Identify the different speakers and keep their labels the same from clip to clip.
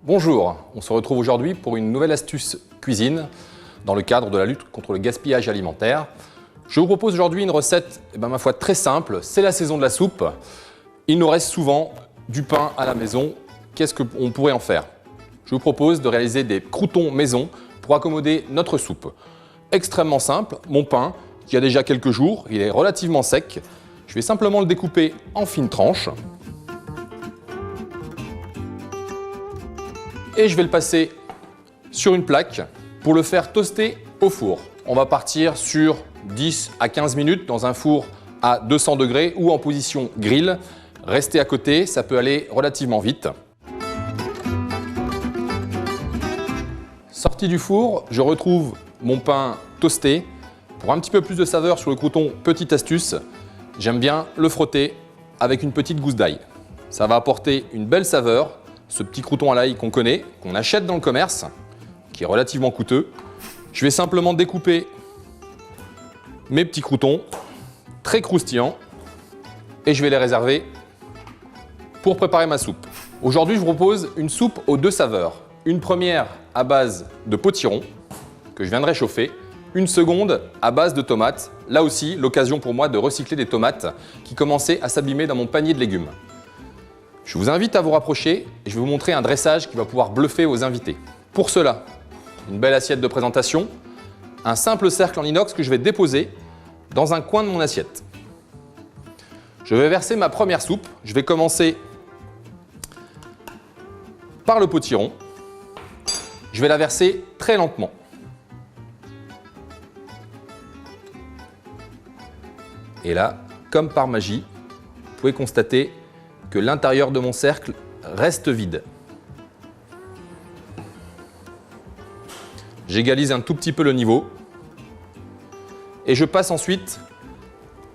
Speaker 1: Bonjour, on se retrouve aujourd'hui pour une nouvelle astuce cuisine dans le cadre de la lutte contre le gaspillage alimentaire. Je vous propose aujourd'hui une recette, ma foi, très simple. C'est la saison de la soupe. Il nous reste souvent du pain à la maison. Qu'est-ce qu'on pourrait en faire? Je vous propose de réaliser des croûtons maison pour accommoder notre soupe. Extrêmement simple, mon pain qui a déjà quelques jours, il est relativement sec. Je vais simplement le découper en fines tranches. Et je vais le passer sur une plaque pour le faire toaster au four. On va partir sur 10 à 15 minutes dans un four à 200 degrés ou en position grill. Restez à côté, ça peut aller relativement vite. Sorti du four, je retrouve mon pain toasté. Pour un petit peu plus de saveur sur le crouton, petite astuce, j'aime bien le frotter avec une petite gousse d'ail. Ça va apporter une belle saveur. Ce petit crouton à l'ail qu'on connaît, qu'on achète dans le commerce, qui est relativement coûteux. Je vais simplement découper mes petits croûtons, très croustillants, et je vais les réserver pour préparer ma soupe. Aujourd'hui, je vous propose une soupe aux deux saveurs. Une première à base de potiron, que je viens de réchauffer. Une seconde à base de tomates. Là aussi, l'occasion pour moi de recycler des tomates qui commençaient à s'abîmer dans mon panier de légumes. Je vous invite à vous rapprocher et je vais vous montrer un dressage qui va pouvoir bluffer vos invités. Pour cela, une belle assiette de présentation, un simple cercle en inox que je vais déposer dans un coin de mon assiette. Je vais verser ma première soupe. Je vais commencer par le potiron. Je vais la verser très lentement. Et là, comme par magie, vous pouvez constater que l'intérieur de mon cercle reste vide. J'égalise un tout petit peu le niveau et je passe ensuite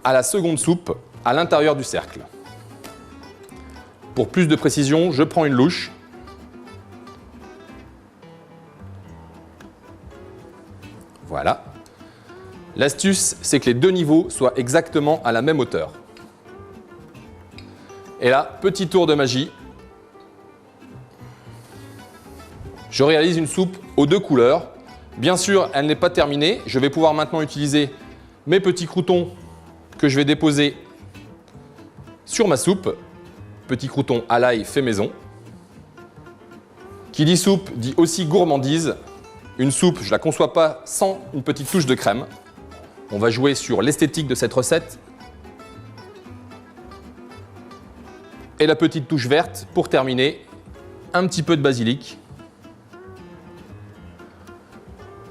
Speaker 1: à la seconde soupe à l'intérieur du cercle. Pour plus de précision, je prends une louche. Voilà. L'astuce, c'est que les deux niveaux soient exactement à la même hauteur. Et là, petit tour de magie, je réalise une soupe aux deux couleurs. Bien sûr, elle n'est pas terminée. Je vais pouvoir maintenant utiliser mes petits croûtons que je vais déposer sur ma soupe. Petits croûtons à l'ail fait maison. Qui dit soupe dit aussi gourmandise. Une soupe, je ne la conçois pas sans une petite touche de crème. On va jouer sur l'esthétique de cette recette. Et la petite touche verte pour terminer, un petit peu de basilic.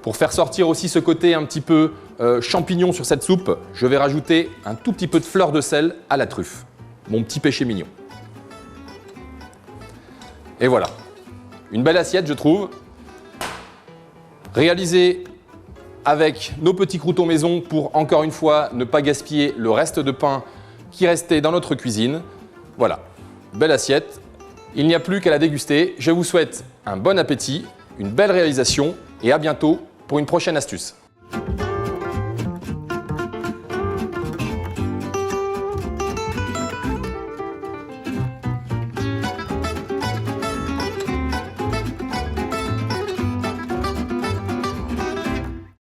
Speaker 1: Pour faire sortir aussi ce côté un petit peu champignon sur cette soupe, je vais rajouter un tout petit peu de fleur de sel à la truffe. Mon petit péché mignon. Et voilà, une belle assiette je trouve. Réalisée avec nos petits croûtons maison pour encore une fois ne pas gaspiller le reste de pain qui restait dans notre cuisine. Voilà. Belle assiette, il n'y a plus qu'à la déguster. Je vous souhaite un bon appétit, une belle réalisation et à bientôt pour une prochaine astuce.